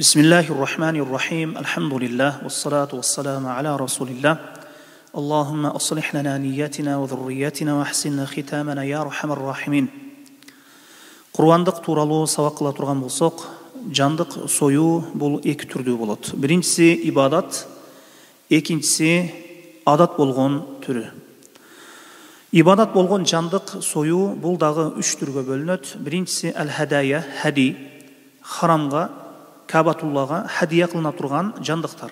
Bismillahirrahmanirrahim. Alhamdulillah. Wassalatu wassalamu ala rasulillah. Allahumma aslih lana niyyatina wa dhurriyyatina wa ahsinna khitamana ya arhamar rahimin. Құрбандық туралы сабақ қыла тұрған болсақ, жандық сою бұл екі түрде болады. Біріншісі ибадат, екіншісі адат болған түрі. Ибадат болған жандық сою бұл дағы үш түрге бөлінеді. Біріншісі әл-хадая, хади, харамға, Кабатуллаға хадия қылына тұрған жандықтар.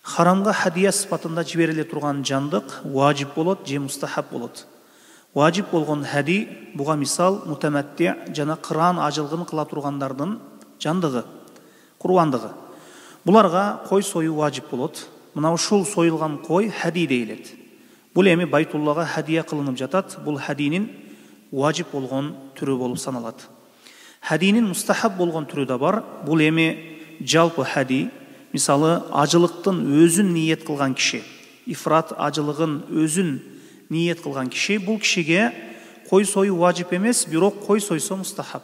Харамға хадия сыпатында жіберіле тұрған жандық важип болады, же мустахаб болады. Важип болған хади бұға мисал мутаматти жана қыран ажылғын қыла тұрғандардың жандығы, құрбандығы. Бұларға қой сою важип болады. Мынау шул сойылған қой хади дейіледі. Бұл эми Байтуллаға хадия қылынып жатады. Бұл хадинин важип болған түрі болып саналады. Хадинин мустахаб болған түрі де бар. Бұл эми жалпы хади, мисалы ажылықтың өзін ниет қылған киши, ифрат ажылығын өзін ниет қылған киши, бұл кишиге қой сою важип емес, бирок қой сойсо мустахаб.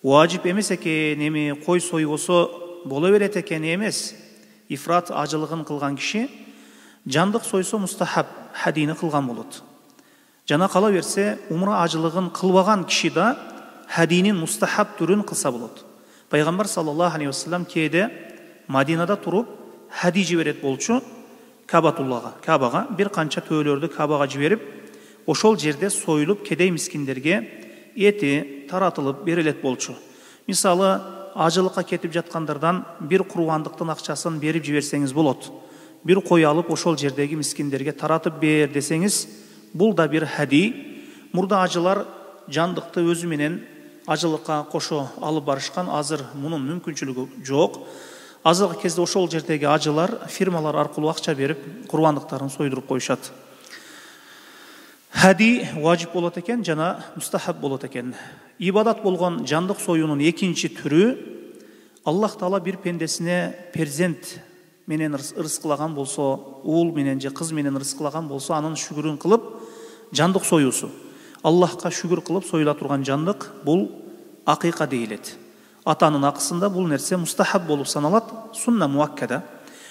Важип емес екен, эми қой сойғысы бола берет екен емес, ифрат ажылығын қылған киши жандық сойсо мустахаб хадини қылған болады. Жана қала берсе, умра ажылығын қылбаған киши да хадинин мустахаб түрін қылса болады. Пайғамбар саллаллаху алейхи вассалам кейде Мадинада тұрып хади жіберет болчу Кабатуллаға, Кабаға бір қанша төөлөрдү Кабаға жіберіп, ошол жерде сойылып кедей мискиндерге ети таратылып берилет болчу. Мисалы, ажылыққа кетіп жатқандардан бір құрбандықтың ақшасын беріп жіберсеңіз болот. Бір қой алып ошол жердегі мискиндерге таратып бер десеңіз, бұл да бір хади. Мурда ажылар жандықты өзі менен ажылыққа қошо алып барышқан, азыр мұның мүмкіншілігі жоқ. Азыркы кезде ошол жердегі ажылар фирмалар аркылуу акча берип курбандыктарын сойдуруп коюшат. Хади важип болот экен, жана мустахаб болот экен. Ибадат болгон жандык союунун экинчи түрү Аллах Таала бир пендесине перзент менен ырыскылаган болсо, уул менен же кыз менен ырыскылаган болсо, анын шүгүрүн кылып жандык союусу. Аллахка шүгүр кылып союла турган жандык бул акыйка дейилет. Атанын акысында бул нерсе мустахаб болуп саналат, сунна муаккада.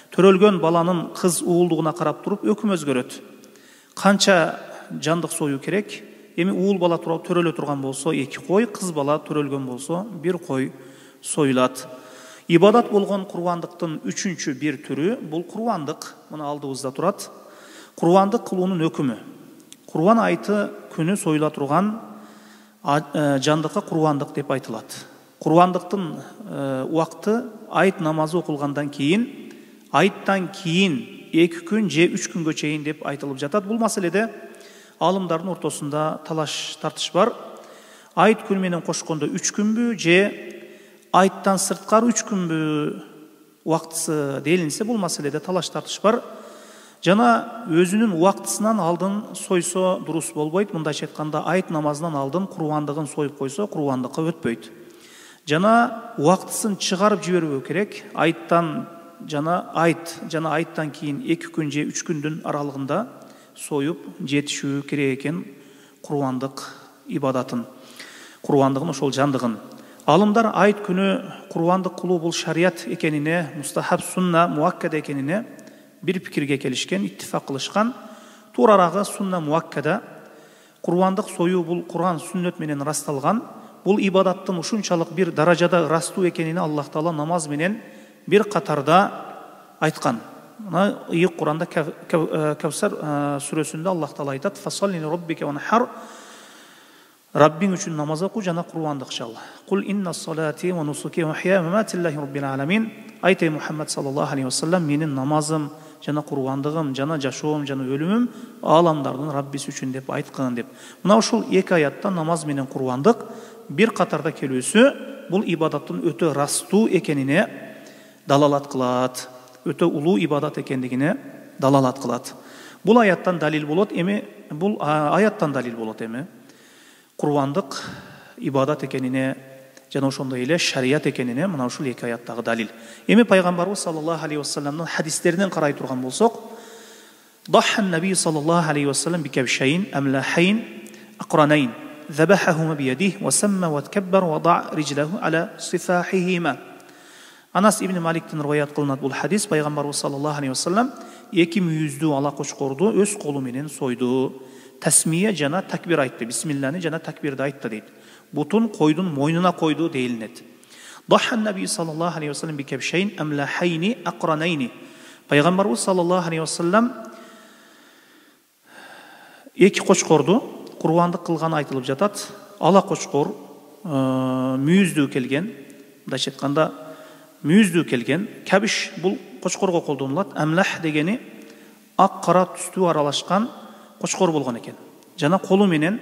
Төрөлгөн баланын кыз уулдугуна карап туруп өкүм өзгөрөт. Канча жандык сою керек? Эми уул бала төрөлө турган болсо 2 кой, кыз бала төрөлгөн болсо 1 кой союлат. Ибадат болгон курбандыктын үчүнчү бир түрү бул курбандык. Мына алдыбызда турат. Курбандык кылуунун өкүмү. Курбан айты күнү союла турган жандыкка курбандык деп айтылат. Курбандыктын уақыты айт намазы окулгандан кийин, айттан кийин 2 күн же 3 күнгө чейин деп айтылып жатат. Бул маселеде алымдардын ортосунда талаш тартыш бар. Айт күн менен кошкондо 3 күнбү же айттан сырткары 3 күнбү уақытысы делинсе, бул маселеде талаш тартыш бар. Жана өзүнүн уақытысынан алдын сойсо дурус болбойт. Мындайча айтканда айт намазынан алдын курбандыгын союп койсо курбандыкка өтпөйт. Жана уақытысын чыгарып жиберүү керек. Айттан жана айттан кийин 2 күн же 3 күндүн аралыгында союп жетишүү керек экен курбандык ибадатын. Курбандыгын ошол жандыгын. Алымдар айт күнү курбандык кылуу бул шарият экенине, мустахаб сунна муаккада экенине бир пикирге келишкен, иттифак кылышкан. Турарагы сунна муаккада. Курбандык союу бул Кур'ан сүннөт менен расталган. Бұл ибадаттың ушунчалык бир даражада растуу экенине Аллах Таала намаз менен бир катарда айткан. Мына ыйык Кур'анда Кавсар сүрөсүндө Аллах Таала айтат: "Фасалли роббике ванхар", Раббиң үчүн намаз окуу жана курбандык чал. "Кул инна салати ва нусуки ва махия ва мамати лиллахи раббил аламин". Айтай Мухаммад саллаллаху алейхи вассалам: "Менин намазым жана курбандыгым, жана жашоом, жана өлүмүм аламдардын Раббиси үчүн" деп айткан деп. Мына ушул 2 аятта намаз менен курбандык бир катарда келүүсү бул ибадаттын өтө растуу экенине далалат кылат, өтө улуу ибадат экендигине далалат кылат. Бул аяттан далил болот, бул аяттан далил болот курбандык ибадат экенине жана ошондой эле шарият экенине мына ушул 2 аяттагы далил. Пайгамбарыбыз саллаллаху алейхи вассаламдын хадистеринен карай турган болсок, "Даххан наби саллаллаху алейхи вассалам бикабшайн амлахайн aqranayn ذبحهما بيده وسمى وتكبر وضع رجله على صفاحهما". Анас ибн Маликтен риваят кылынат бул хадис. Пайгамбарыбыз саллаллаху алейхи вассалам эки мүйүздүү ала кочкорду өз колу менен сойду. Тасмия жана такбир айтты. Бисмиллахны жана такбирди айтты дейт. Бутун койдун мойнуна койду дейилет. Даххан наби саллаллаху алейхи вассалам би кабшейн амлахайни акранайни. Пайгамбарыбыз саллаллаху алейхи вассалам эки кочкорду курбандык кылганы айтылып жатат. Ала кочкор мүйүздүү келген, мындайча айтканда мүйүздүү келген. Кабиш бул кочкорго колдонулат. Амлах дегени ак кара түстүү аралашкан кочкор болгон экен. Жана колу менен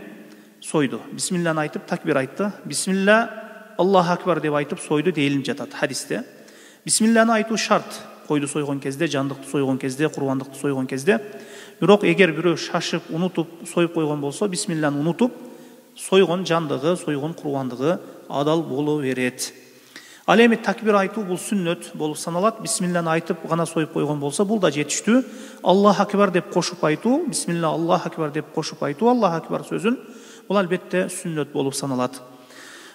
сойду. Бисмиллахны айтып такбир айтты. Бисмилла Аллаху акбар деп айтып сойду дейилип жатат хадисте. Бисмиллахны айтуу шарт. Койду сойгон кезде, жандыкты сойгон кезде, курбандыкты сойгон кезде. Бирок эгер бирөө шашып, унутуп союп койгон болсо, бисмиллахны унутуп, сойгон жандыгы, сойгон курбандыгы адал боло берет. Ал эми такбир айтуу бул сүннөт болуп саналат. Бисмиллахны айтып гана союп койгон болсо, бул да жетиштүү. Аллаху акбар деп кошуп айтуу, бисмилла Аллаху акбар деп кошуп айтуу, Аллаху акбар сөзүн бул албетте сүннөт болуп саналат.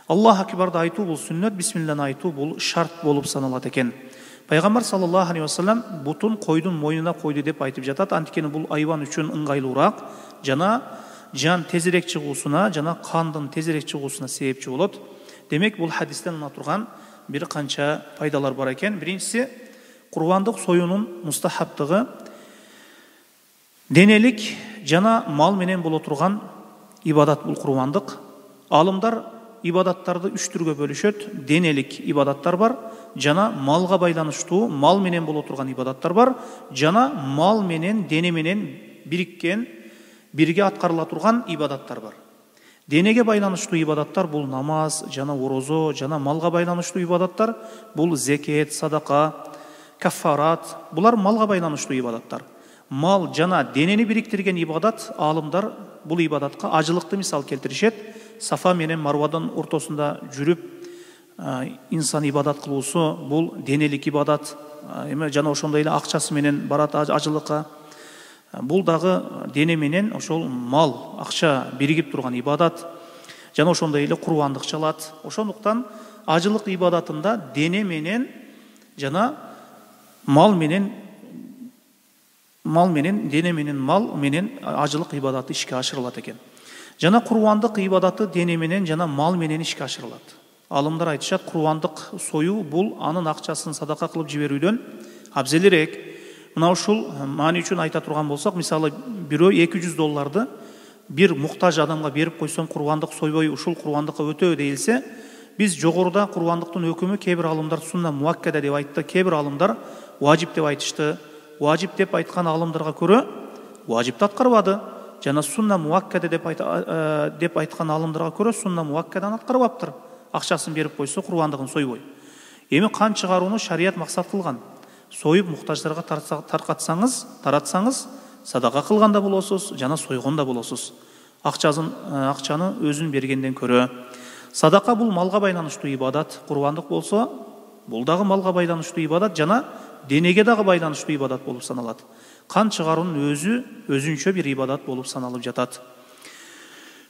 Аллаху акбарды айтуу бул сүннөт, бисмиллахны айтуу бул шарт болуп саналат экен. Пайгамбар саллаллаху алейхи вассалам бутун койдун мойнуна койду деп айтып жатат. Анткени бул айван үчүн ыңгайлуураак жана жан тезирээк чыгуусуна, жана кандын тезирээк чыгуусуна себепчи болот. Демек бул хадистен ана турган бир канча пайдалар бар экен. Биринчиси, курбандык союунун мустахабтыгы денелик жана мал менен боло турган ибадат бул курбандык. Алымдар ибадаттарды үч түргө бөлүшөт. Денелик ибадаттар бар, жана малга байланыштуу, мал менен боло турган ибадаттар бар, жана мал менен дене менен бириккен, бирге аткарыла турган ибадаттар бар. Денеге байланыштуу ибадаттар бул намаз, жана орозо, жана малга байланыштуу ибадаттар бул зекет, садака, каффарат. Булар малга байланыштуу ибадаттар. Мал жана денени бириктирген ибадат, алымдар бул ибадатка ажылыкты мисал келтиришет. Сафа менен Марвадан ортосунда жүрүп инсан ибадат кылуусу бул денелик ибадат. Жана ошондой эле акчасы менен барат ажылыкка. Бул дагы дене менен ошол мал, акча биригип турган ибадат. Жана ошондой эле курбандык чалат. Ошондуктан ажылык ибадатында дене менен жана мал менен дене менен мал менен ажылык ибадаты ишке ашырылат экен. Жана курбандык ибадаты дене менен жана мал менен ишке ашырылат. Алымдар айтышат, курбандык союу бул анын акчасын садака кылып жиберүүдөн абзелирээк. Мына ушул маани үчүн айта турган болсок, мисалы бирөө $200 бир муктаж адамга берип койсоң, курбандык сойбой ушул курбандыкка өтө дейилсе, биз жогоруда курбандыктын өкүмү кээ бир алымдар сунна муаккада деп айтты, кээ бир алымдар важип деп айтышты. Важип деп айткан алымдарга көрө важипти аткарбады. Жана сунна муаккада деп айткан алымдарга көрө сунна муаккаданы аткарбаптыр. Акчасын берип койсо, курбандыгын сойбой. Эми кан чыгарууну шарият максат кылган. Союп муктаждарга таратсаңыз, садака кылганда болосуз, жана сойгонда болосуз. Акчаны өзүн бергенден көрө. Садака бул малга байланыштуу ибадат, курбандык болсо, бул дагы малга байланыштуу ибадат, жана денеге дагы байланыштуу ибадат болуп саналат. Кан чыгаруунун өзүнчө бир ибадат болуп саналып жатат.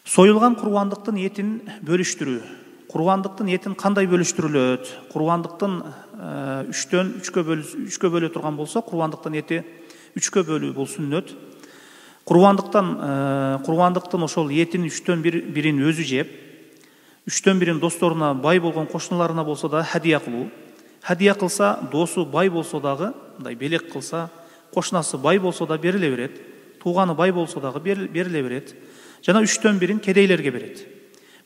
Союлган курбандыктын этин бөлүштүрүү. Курбандыктын этин кандай бөлүштүрүлөт? Курбандыктын 3-кө бөлө турган болсо, курбандыктын эти 3-кө бөлүү бул сүннөт. Курбандыктын ошол этин 3-төн-1 өзү жеп, 3-төн-1 досторуна бай болгон кошуналарына болсо да хадия кылуу. Хадия кылса, досу бай болсо дагы, мындай белек кылса, кошунасы бай болсо да бериле берет. Тууганы бай болсо дагы бериле берет. Жана 3-төн-1 кедейлерге берет.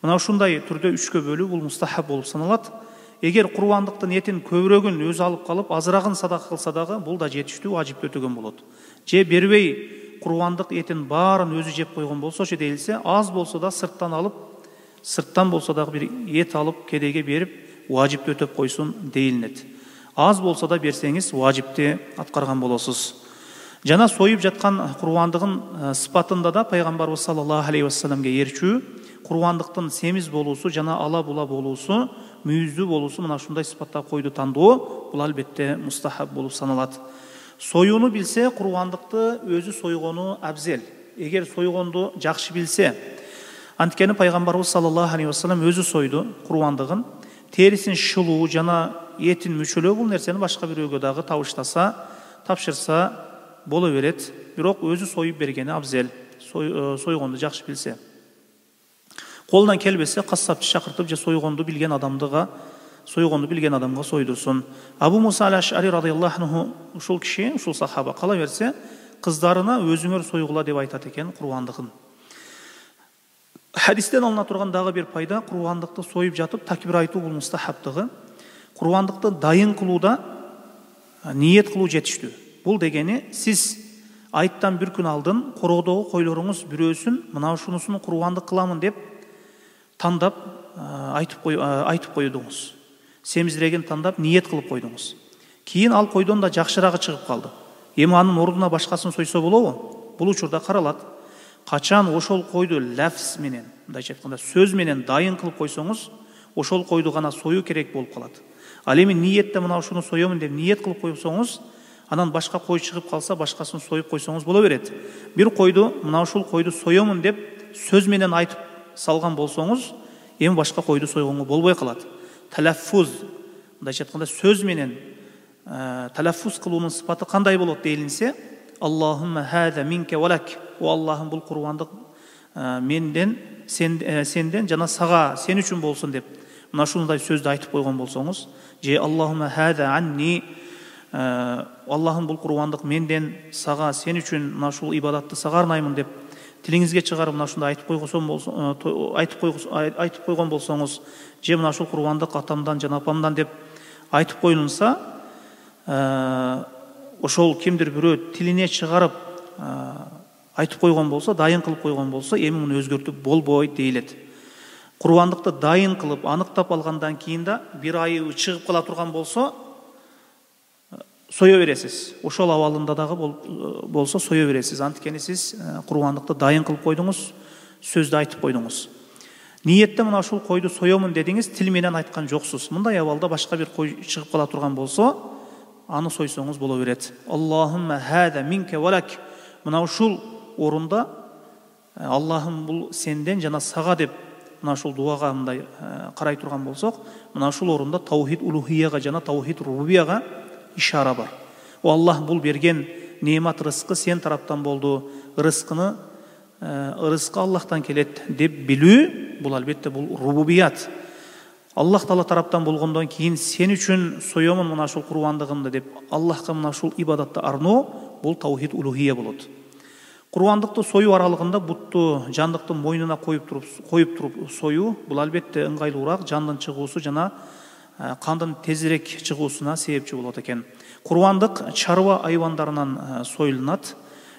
Мына ушундай түрдө 3-кө бөлүү бул мустахаб болуп саналат. Эгер курбандыктын этин көбүрөгүн өзү алып калып, азырагын садака кылса дагы, бул да жетиштүү, важип өтөгөн болот. Же бербей курбандык этин баарын өзү жеп койгон болсо, же дейилсе, аз болсо да сырттан болсо дагы бир эт алып кедейге берип, важипти өтөп койсун дейилет. Аз болсо да берсеңиз, важипти аткарган болосуз. Жана союп жаткан курбандыгын сыпатында да пайгамбарыбыз саллаллаху алейхи вассаламга эрчүү, курбандыктын семиз болуусу жана ала була болуусу, мүйүздүү болуусу, мына ушундай сыпатта койду тандоо, бул албетте мустахаб болуп саналат. Союуну билсе, курбандыкты өзү сойгону абзел. Эгер сойгонду жакшы билсе, анткени пайгамбарыбыз саллаллаху алейхи вассалам өзү сойду курбандыгын, терисин шылуу жана этин мүчөлөө бул нерсени башка бирөөгө дагы табыштаса, тапшырса боло берет. Бирок өзү союп бергени абзел, сойгонду жакшы билсе. Колунан келбесе кассапчы чакыртып же сойгонду билген адамга сойдурсун. Абу Муса аль-Аш'ари радыйаллаху анху ушул киши, ушул сахаба кала берсе, кыздарына өзүңөр сойгула деп айтат экен курбандыгын. Хадистен алына турган дагы бир пайда, курбандыкты союп жатып такбир айтуу бул мустахабдыгы. Курбандыкты дайын кылууда ниет кылуу жетиштүү. Бул дегени сиз айттан бир күн алдын короодогу койлоруңуз бирөөсүн мына ушунусун курбандык кыламын деп тандап айтып койдуңуз. Семизиреген тандап ниет кылып койдуңуз. Кийин ал койдон да жакшырагы чыгып калды. Эми анын ордуна башкасын сойсо болобу? Бул учурда каралат. Качан ошол койду лафз менен, мындайча айтканда сөз менен дайын кылып койсоңуз, ошол койду гана сою керек болуп калат. Ал эми ниетте мына ушуну соёмун деп ниет кылып койсоңуз, анан башка кой чыгып калса, башкасын союп койсоңуз боло берет. Бир койду, мына ушул койду соёмун деп сөз менен айтып салган болсоңуз, эми башка койду сойгонго болбой калат. Талаффуз, мындайча айтканда сөз менен талаффуз кылуунун сыпаты кандай болот дейилинсе, Аллахумма хаза минка валак. О Аллахым, бул курбандык менден, сенден жана сага, сен үчүн болсун деп мына ушундай сөздү айтып койгон болсоңуз, же Аллахумма хаза анни, Аллахым, бул курбандык менден, сага, сен үчүн мына ушул ибадатты сага арнаймын деп тилиңизге чыгарып мына ушундай айтып койгон болсоңуз, же мына ушул курбандык атамдан жана апамдан деп айтып коюлса, ошол кимдир бирөө тилине чыгарып айтып койгон болсо, дайын кылып койгон болсо, эми муну өзгөртүп болбойт дейилет. Курбандыкты дайын кылып аныктап алгандан кийин да бир айы чыгып кала турган болсо, сое бересиз. Ошол абалында дагы болсо сое бересиз. Анткени сиз курбандыкты дайын кылып койдуңуз, сөздү айтып койдуңуз. Ниетте мына ушул койду соёмун дедиңиз, тил менен айткан жоксуз. Мындай абалда башка бир кой чыгып кала турган болсо, аны сойсоңуз боло берет. Аллахумма хаза минка валак. Мына ушул орунда Аллахым, бул сенден жана сага деп мына ушул дуага мындай карай турган болсок, мына ушул орунда таухид улухияга жана таухид рубубияга ишара бар. О Аллах, бул берген неемат рызкы сен тараптан болду, рызкы Аллахтан келет деп билүү, бул албетте бул рубубият. Аллах Таала тараптан болгондон кийин сен үчүн соёмун мына ушул курбандыгымды деп Аллахка мына ушул ибадатты арноо, бул таухид улухия болот. Курбандыкты союу аралыгында бутту жандыктын мойнуна коюп туруп союу, бул албетте ыңгайлуураак, жандын чыгуусу жана кандын тезирээк чыгуусуна себепчи болот экен. Курбандык чарба айвандарынан союлунат.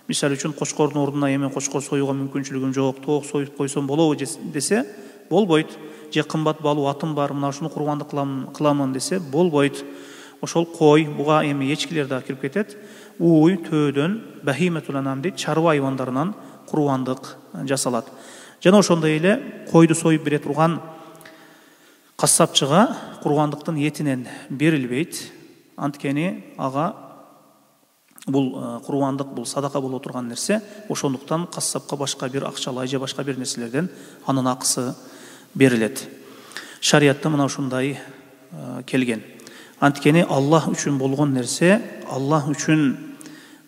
Мисалы үчүн кочкордун ордуна эми кочкор союуга мүмкүнчүлүгүм жок, тоок союп койсом болобу десе, болбойт. Же кымбат балуу атым бар, мына ушуну курбандык кыламын десе, болбойт. Ошол кой, буга эми эчкилер да кирип кетет. Уй, төөдөн, бахиметул анам дейт, чарба айвандарынан курбандык жасалат. Жана ошондой эле койду союп бере турган кассапчыга курбандыктын этинен берилбейт. Анткени ага бул курбандык, бул садака боло турган нерсе, ошондуктан кассапка башка бир акчалай же башка бир нерселерден анын акысы берилет. Шариятта мына ушундай келген. Анткени Аллах үчүн болгон нерсе, Аллах үчүн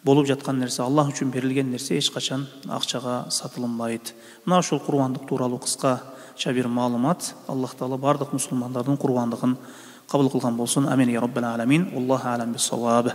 болуп жаткан нерсе, Аллах үчүн берилген нерсе эч качан акчага сатылынбайт. Мына ушул курбандык тууралуу кыскача бир маалымат. Аллах Таала бардык мусулмандардын курбандыгын кабыл кылган болсун. Амин я раббал аламин. Аллаху алам бис-саваб.